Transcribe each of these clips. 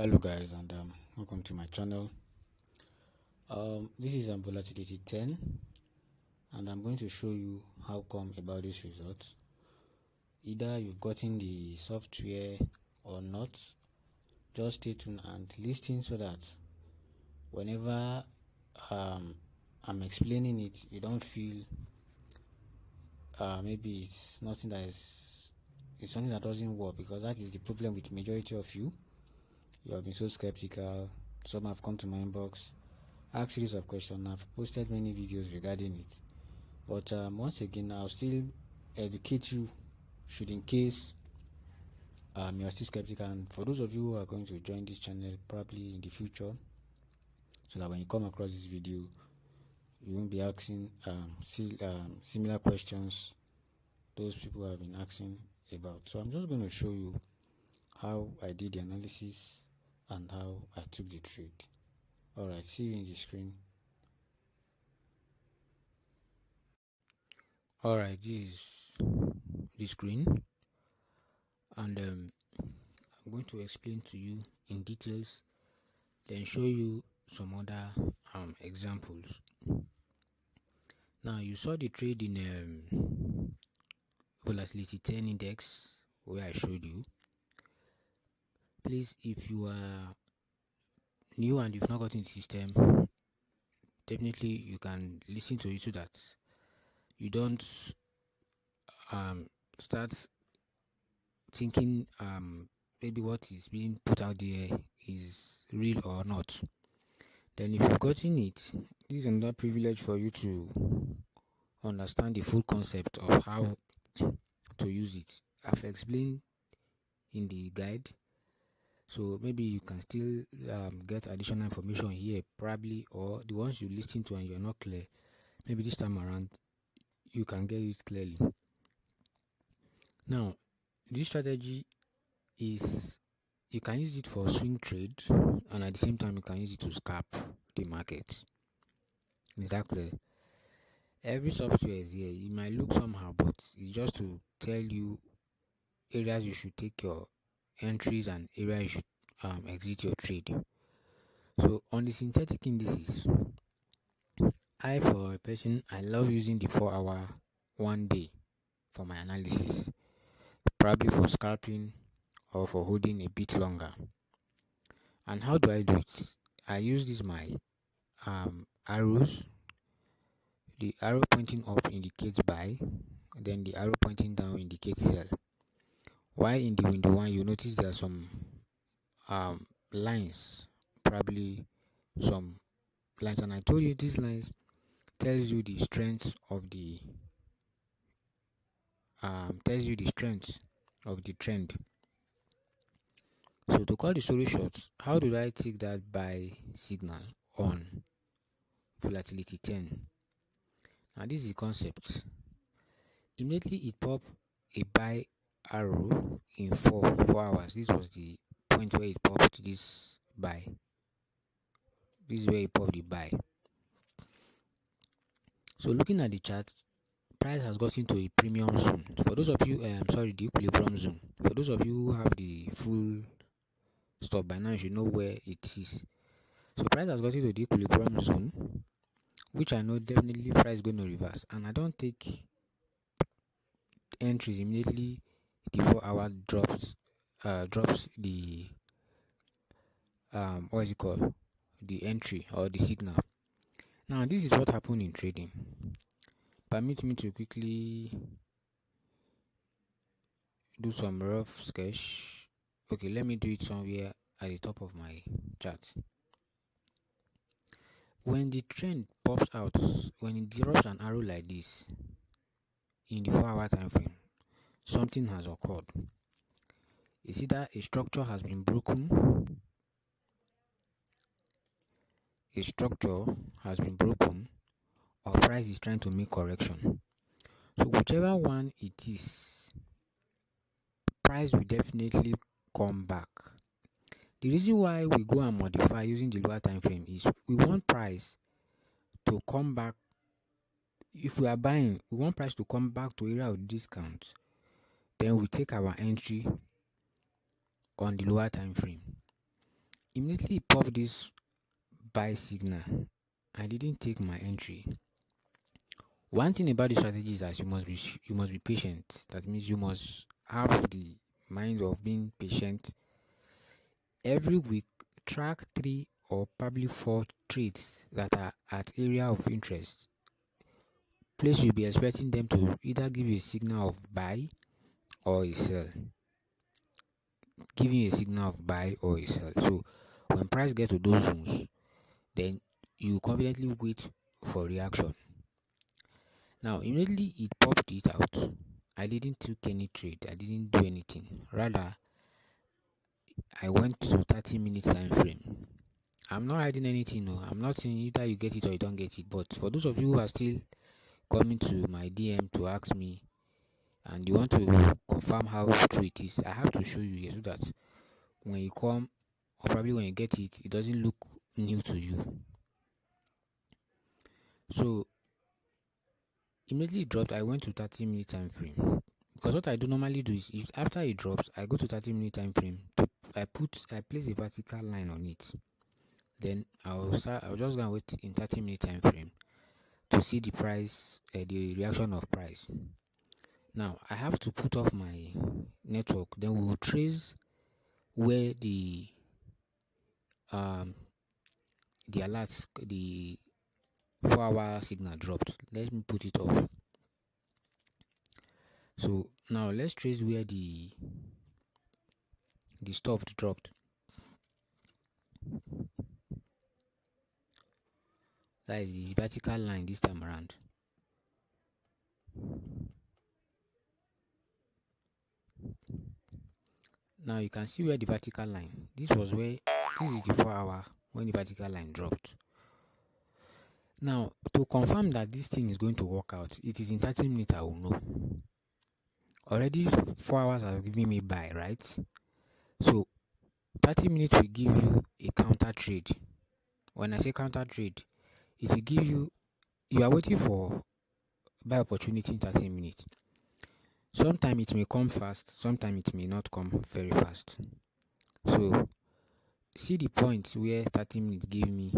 Hello guys, and welcome to my channel. This is volatility 10, and I'm going to show you how come about this result. Either you've gotten the software or not, just stay tuned and listen so that whenever I'm explaining it, you don't feel maybe it's nothing that it's something that doesn't work, because that is the problem with majority of you. You have been so skeptical. Some have come to my inbox, asked series of questions. I've posted many videos regarding it, but once again, I'll still educate you, should in case you are still skeptical. And for those of you who are going to join this channel probably in the future, so that when you come across this video, you won't be asking similar questions those people have been asking about. So I'm just going to show you how I did the analysis and how I took the trade. Alright, see you in the screen. Alright, this is the screen, and I'm going to explain to you in details, then show you some other examples. Now, you saw the trade in volatility 10 index where I showed you. Please, if you are new and you've not gotten the system, definitely you can listen to it so that you don't start thinking maybe what is being put out there is real or not. Then if you've gotten it, this is another privilege for you to understand the full concept of how to use it. I've explained in the guide, so maybe you can still get additional information here probably, or the ones you listen to and you're not clear, maybe this time around you can get it clearly. Now, this strategy is, you can use it for swing trade, and at the same time you can use it to scalp the market. Is that clear? Every software is here. It might look somehow, but it's just to tell you areas you should take your entries and areas you should exit your trade. So on the synthetic indices, for a person, I love using the 4-hour 1 day for my analysis, probably for scalping or for holding a bit longer. And how do I do it? I use my arrows. The arrow pointing up indicates buy, then the arrow pointing down indicates sell. While in the window one, you notice there are some lines, probably some lines, and I told you these lines tells you the strength of the trend. So to call the story short, how did I take that buy signal on volatility 10? Now this is the concept. Immediately it popped a buy arrow in 4 hours. This was the point where it popped this buy. This is where it popped the buy. So looking at the chart, price has gotten to a premium zone. For those of you, the equilibrium zone. For those of you who have the full stop by now, you should know where it is. So price has gotten to the equilibrium zone, which I know definitely price is going to reverse, and I don't take entries immediately the 4 hour drops the what is it called, the entry or the signal. Now this is what happened in trading. Permit me to quickly do some rough sketch. Okay, let me do it somewhere at the top of my chart. When the trend pops out, when it drops an arrow like this in the 4 hour time frame, something has occurred. It's either a structure has been broken, or price is trying to make correction. So whichever one it is, price will definitely come back. The reason why we go and modify using the lower time frame is we want price to come back. If we are buying, we want price to come back to area of discount. Then we take our entry on the lower time frame. Immediately it popped this buy signal. I didn't take my entry. One thing about the strategy is that you must be patient. That means you must have the mind of being patient. Every week, track 3 or probably 4 trades that are at area of interest. Place you'll be expecting them to either give you a signal of buy or a sell. Giving you a signal of buy or a sell. So when price get to those zones, then you confidently wait for reaction. Now immediately it popped it out. I didn't take any trade. I didn't do anything. Rather, I went to 30 minutes time frame. I'm not hiding anything. No, I'm not saying either you get it or you don't get it. But for those of you who are still coming to my DM to ask me and you want to confirm how true it is, I have to show you here so that when you come or probably when you get it, it doesn't look new to you. So immediately it dropped. I went to 30 minute time frame because what I do normally do is if after it drops, I go to 30 minute time frame to I place a vertical line on it. Then I'll just go and wait in 30 minute time frame to see the price, the reaction of price. Now I have to put off my network. Then we will trace where um the alerts, the 4-hour signal dropped. Let me put it off. So now let's trace where the stuff dropped. That is the vertical line this time around. Now you can see where the vertical line. This is the 4-hour when the vertical line dropped. Now to confirm that this thing is going to work out, it is in 30 minutes I will know. Already 4 hours have given me buy, right? So 30 minutes will give you a counter trade. When I say counter trade, it will give you are waiting for buy opportunity in 30 minutes. Sometimes it may come fast, sometimes it may not come very fast. So see the point where 30 minutes give me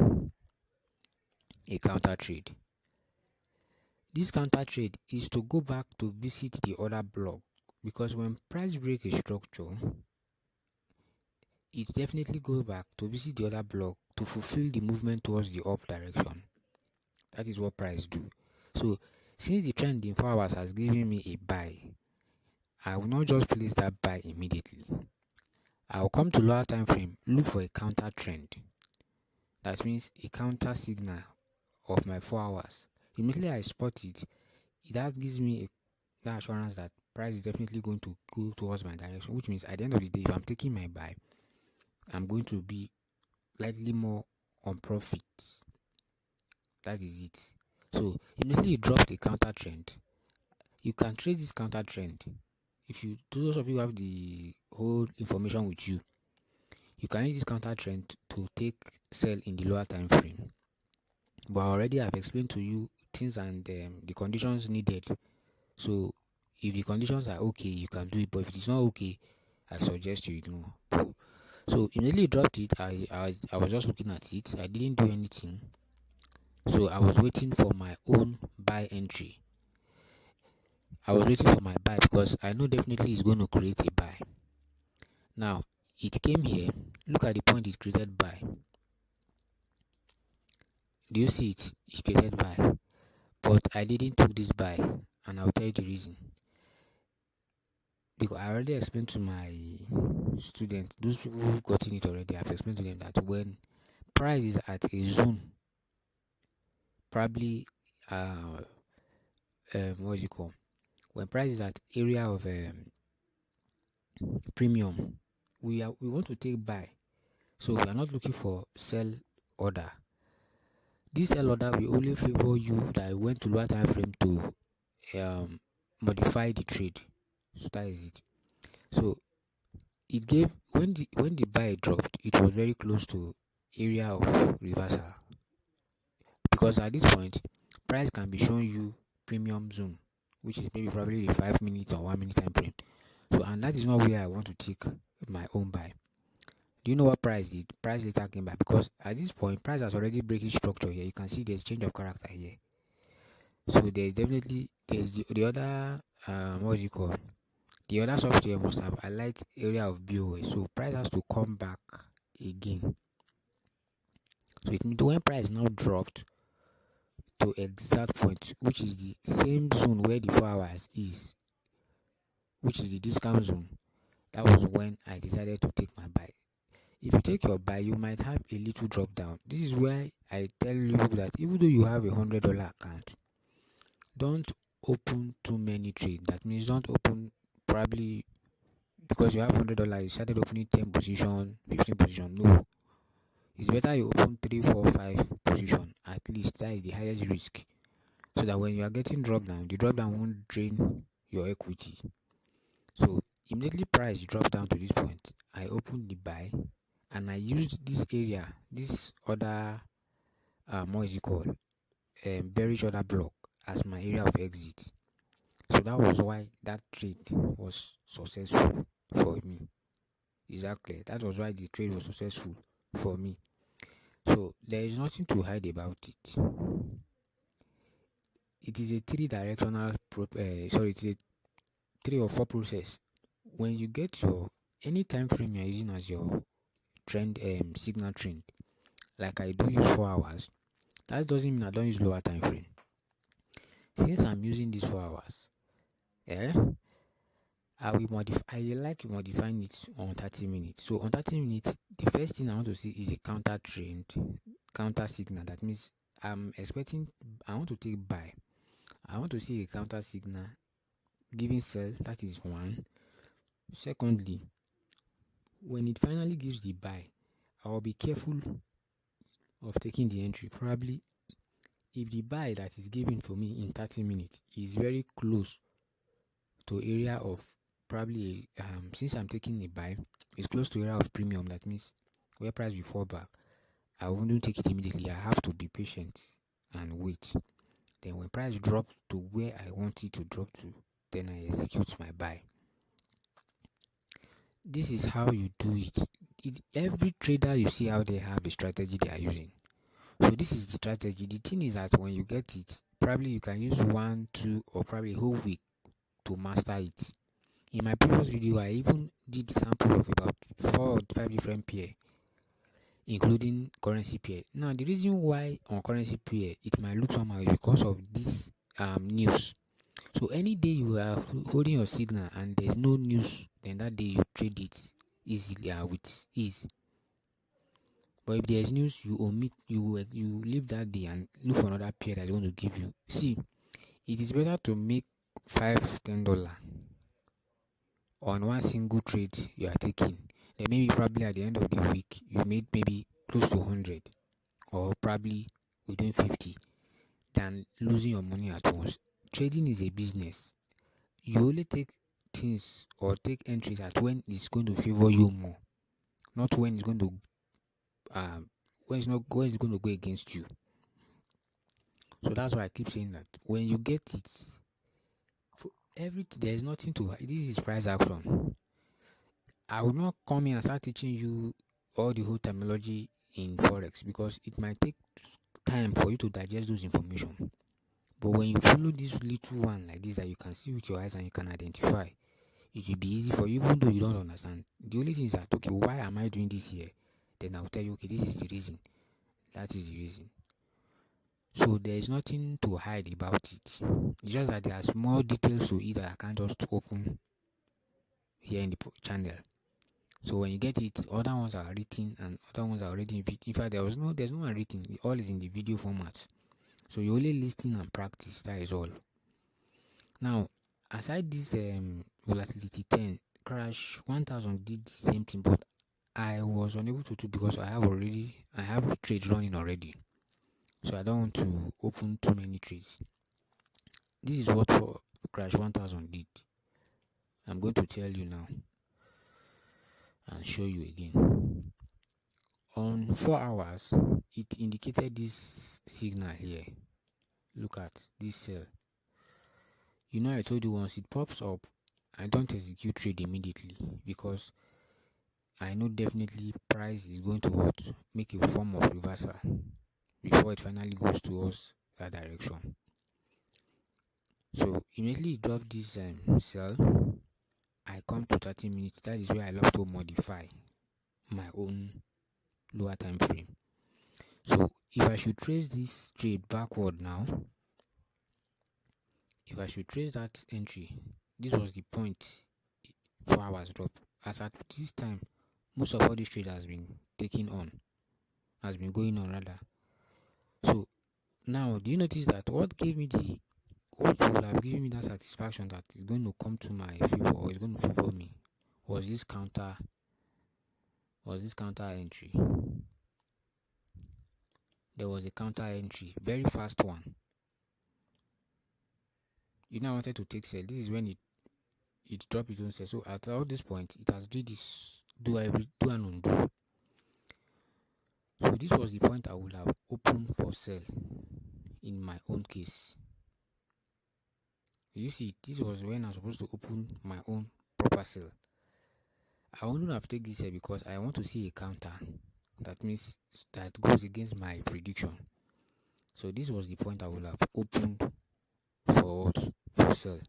a counter trade. This counter trade is to go back to visit the other block, because when price break a structure, it definitely goes back to visit the other block to fulfill the movement towards the up direction. That is what price do. So since the trend in 4 hours has given me a buy, I will not just place that buy immediately. I will come to lower time frame, look for a counter trend. That means a counter signal of my 4 hours. Immediately I spot it, that gives me that assurance that price is definitely going to go towards my direction, which means at the end of the day, if I'm taking my buy, I'm going to be slightly more on profit. That is it. So immediately you drop the counter trend. You can trade this counter trend. If you, those of you who have the whole information with you, you can use this counter trend to take sell in the lower time frame. But already I've explained to you things and the conditions needed. So if the conditions are okay, you can do it. But if it's not okay, I suggest you ignore. So immediately dropped it. I was just looking at it. I didn't do anything. So I was waiting for my own buy entry. I was waiting for my buy because I know definitely it's going to create a buy. Now it came here. Look at the point it created buy. Do you see it? It created buy. But I didn't took this buy, and I'll tell you the reason. Because I already explained to my students, those people who've gotten it already, I've explained to them that when price is at a zone, probably what is it called? When price is at area of premium, we want to take buy. So we are not looking for sell order. This sell order will only favor you that went to lower time frame to modify the trade. So that is it. So it gave when the buy dropped, it was very close to area of reversal, because at this point price can be showing you premium zone, which is maybe probably the 5 minute or 1 minute time frame. So and that is not where I want to take my own buy. Do you know what price did? Price later came back, because at this point, price has already breaking structure here. You can see there's change of character here. So there's the other what do you call? The other software must have highlight area of BOS. So price has to come back again. So it means when price now dropped to exact point, which is the same zone where the 4 hours is, which is the discount zone, that was when I decided to take my buy. If you take your buy, you might have a little drop down. This is why I tell you that even though you have $100 account, don't open too many trades. That means don't open, probably because you have $100, you started opening 10 position, 15 position. No, it's better you open 3, 4, 5 position at least. That is the highest risk, so that when you are getting drop down, the drop down won't drain your equity. So immediately price drop down to this point, I opened the buy, and I used this area, this other what is it called, bearish order block, as my area of exit. So that was why that trade was successful for me. Exactly, that was why the trade was successful for me. So there is nothing to hide about it. It is a it is a 3 or 4 process. When you get your any time frame you're using as your trend signal trend, like I do use 4 hours, that doesn't mean I don't use lower time frame. Since I'm using these 4 hours, I like modifying it on 30 minutes. So on 30 minutes, the first thing I want to see is a counter trend, counter signal. That means I want to take buy. I want to see a counter signal giving sell. That is one. Secondly, when it finally gives the buy, I will be careful of taking the entry. Probably if the buy that is given for me in 30 minutes is very close to area of, probably since I'm taking a buy, it's close to area of premium. That means where price will fall back, I wouldn't take it immediately. I have to be patient and wait. Then when price drops to where I want it to drop to, then I execute my buy. This is how you do it. Every trader you see out there have a strategy they are using. So this is the strategy. The thing is that when you get it, probably you can use 1, 2, or probably a whole week to master it. In my previous video, I even did sample of about 4 or 5 different pair, including currency pair. Now, the reason why on currency pair it might look somehow is because of this news. So any day you are holding your signal and there's no news, then that day you trade it easily with ease. But if there's news, you omit, you leave that day and look for another pair that's going to give you. See, it is better to make $5-10 on one single trade you are taking. Then maybe probably at the end of the week you made maybe close to 100, or probably within 50, than losing your money at once. Trading is a business. You only take things or take entries at when it's going to favor you more, not when it's going to when it's going to go against you. So that's why I keep saying that when you get it, for everything, there's nothing to hide. This is price action. I will not come in and start teaching you all the whole terminology in forex, because it might take time for you to digest those information. But when you follow this little one like this that you can see with your eyes and you can identify, it will be easy for you, even though you don't understand. The only thing is that, okay, why am I doing this here? Then I'll tell you, okay, this is the reason. That is the reason. So there is nothing to hide about it. It's just that there are small details to it that I can't just open here in the channel. So when you get it, other ones are written and other ones are already in video. In fact, there's no one written. It all is in the video format. So you only listen and practice. That is all. Now, aside this volatility 10 crash 1000 did the same thing, but I was unable to do because I have trades running already. So I don't want to open too many trades. This is what for crash 1000 did. I'm going to tell you now and show you again. On 4 hours, it indicated this signal here. Look at this sell. You know, I told you once it pops up, I don't execute trade immediately, because I know definitely price is going to what make a form of reversal before it finally goes towards that direction. So immediately it dropped this sell, I come to 30 minutes. That is where I love to modify my own lower time frame. So if I should trace this trade backward now, if I should trace that entry, this was the point 4 hours drop. As at this time, most of all this trade has been going on rather. So now, do you notice that what will have given me that satisfaction that it's going to come to my favor or it's going to favor me was this counter entry. There was a counter entry, very fast one. I wanted to take sell. This is when it dropped its own sell. So at all this point, it has did this do and undo. So this was the point I would have opened for sell in my own case. You see, this was when I was supposed to open my own proper sell. I wouldn't have taken this sell because I want to see a counter. That means that goes against my prediction. So this was the point I would have opened for sell.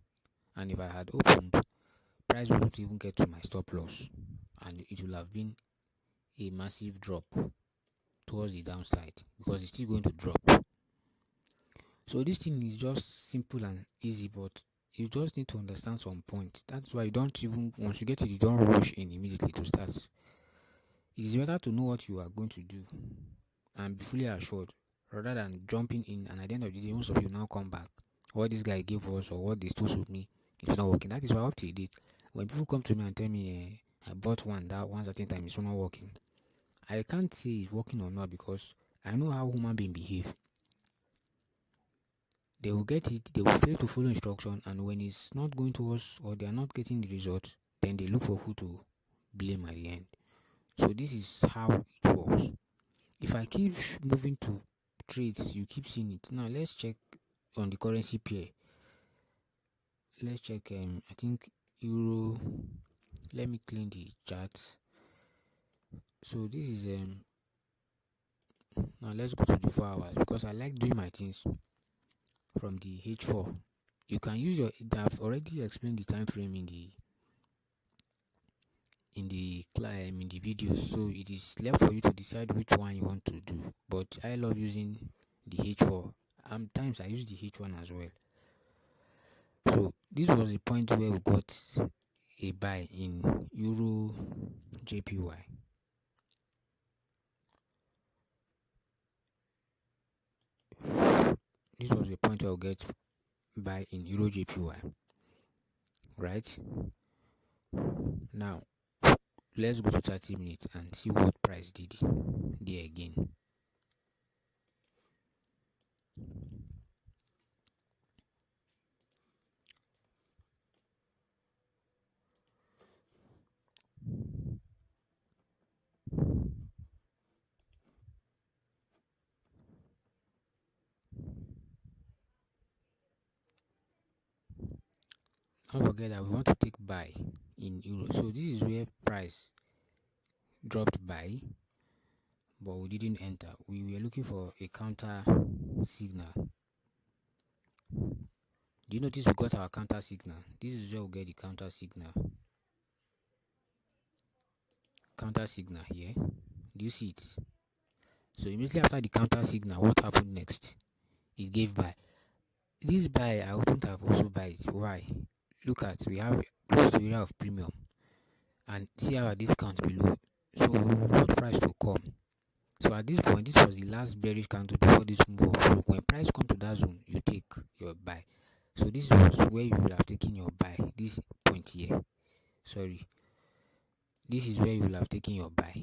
And if I had opened, price wouldn't even get to my stop loss, and it will have been a massive drop towards the downside because it's still going to drop. So this thing is just simple and easy, but you just need to understand some point. That's why you don't even, once you get it, you don't rush in immediately to start. It is better to know what you are going to do and be fully assured rather than jumping in, and at the end of the day, most of you now come back. What this guy gave us or what they stole with me is not working. That is why up to date, when people come to me and tell me I bought that one certain time it's not working, I can't say it's working or not because I know how human beings behave. They will get it, they will fail to follow instruction, and when it's not going to us or they are not getting the result, then they look for who to blame at the end. So this is how it works. If I keep moving to trades, you keep seeing it. Now let's check on the currency pair. Let's check I think euro. Let me clean the chart. So this is now let's go to the 4 hours because I like doing my things from the H4. You can use I've already explained the time frame in the videos, so it is left for you to decide which one you want to do. But I love using the H4. Times I use the H1 as well. So this was the point where we got a buy in Euro JPY. This was the point where we get buy in Euro JPY. Right? Now let's go to 30 minutes and see what price did there again. Don't forget that we want to take buy in euro. So this is where price dropped buy, but we didn't enter. We were looking for a counter signal. Do you notice we got our counter signal? This is where we get the counter signal. Counter signal here. Do you see it? So immediately after the counter signal, what happened next? It gave buy. This buy I wouldn't have also buy it. Why? Look at, we have close to area of premium and see our discount below. So we want price to come. So at this point, this was the last bearish candle before this move up. So when price comes to that zone, you take your buy. So this was where you will have taken your buy. This point here. Sorry. This is where you will have taken your buy.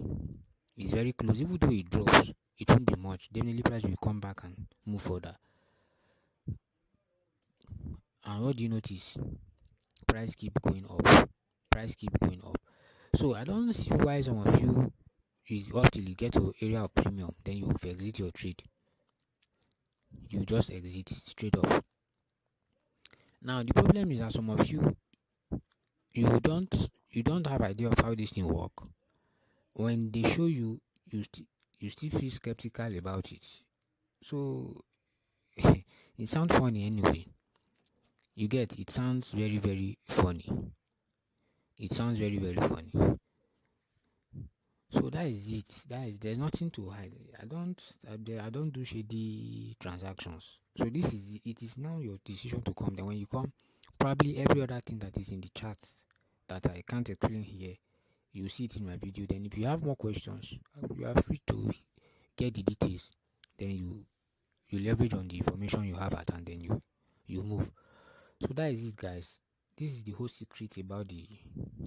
It's very close. Even though it drops, it won't be much. Definitely price will come back and move further. And what do you notice? Price keep going up. Price keep going up. So I don't see why some of you is up till you get to area of premium, then you exit your trade. You just exit straight up. Now the problem is that some of you don't have idea of how this thing work. when they show you, you still feel skeptical about it. So it sounds funny anyway. You get, it sounds very, very funny. It sounds very, very funny. So that is it. There's nothing to hide. I don't do shady transactions. So it is now your decision to come. Then when you come, probably every other thing that is in the chat that I can't explain here, you see it in my video. Then if you have more questions, you are free to get the details. Then you leverage on the information you have at hand, then you move. So that is it, guys. This is the whole secret about the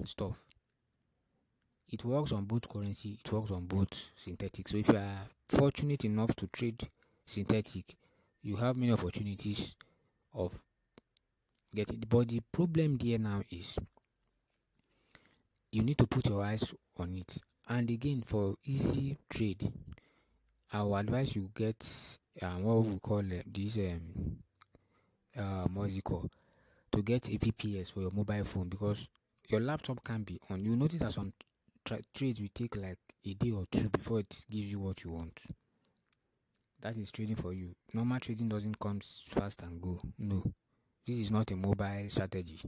stuff. It works on both currency, it works on both synthetic. So if you are fortunate enough to trade synthetic, you have many opportunities of getting. But the problem there now is you need to put your eyes on it. And again, for easy trade, I will advise you get what we call this what's it called, to get a PPS for your mobile phone, because your laptop can be on. You notice that some trades will take like a day or two before it gives you what you want. That is trading for you. Normal trading doesn't come fast and go. No, this is not a mobile strategy.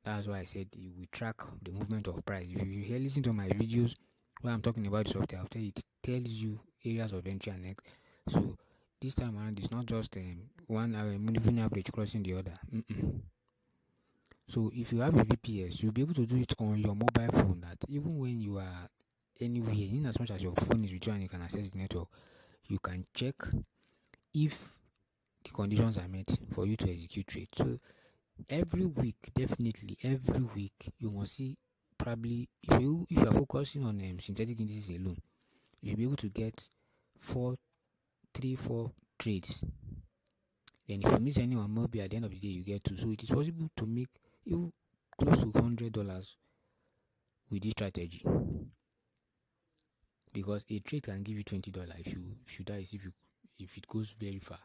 That's why I said you will track the movement of price. If you hear listen to my videos where I'm talking about the software, after it tells you areas of entry and exit. So this time around, it's not just one moving average crossing the other. So if you have a VPS, you'll be able to do it on your mobile phone. That even when you are anywhere, in as much as your phone is with you and you can access the network, you can check if the conditions are met for you to execute trade. So every week, definitely every week, you must see, probably if you are focusing on synthetic indices alone, you should be able to get 4 trades. Then if you miss anyone, maybe at the end of the day you get 2. So it is possible to make you close to $100 with this strategy, because a trade can give you $20 if it goes very far.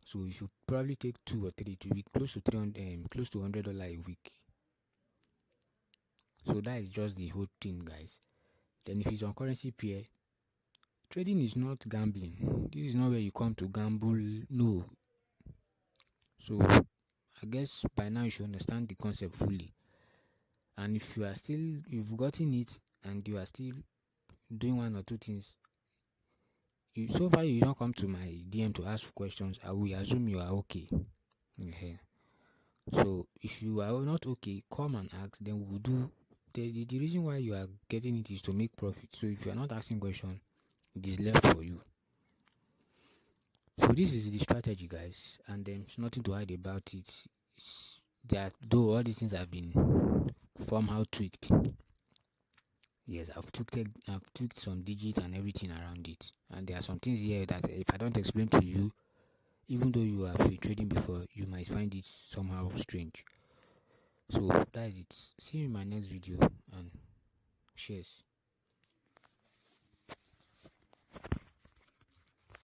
So if you probably take 2 or 3, it will be close to close to $100 a week. So that is just the whole thing, guys. Then if it's on currency pair, trading is not gambling. This is not where you come to gamble. No. So I guess by now you should understand the concept fully. And if you've gotten it and you are still doing one or two things, so far you don't come to my DM to ask questions, I will assume you are okay. So if you are not okay, come and ask, then we will do. The reason why you are getting it is to make profit. So if you are not asking questions, it is left for you. So this is the strategy, guys, and there's nothing to hide about it. Though all these things have been somehow tweaked. Yes, I've tweaked some digits and everything around it, and there are some things here that if I don't explain to you, even though you have been trading before, you might find it somehow strange. So that is it. See you in my next video, and cheers.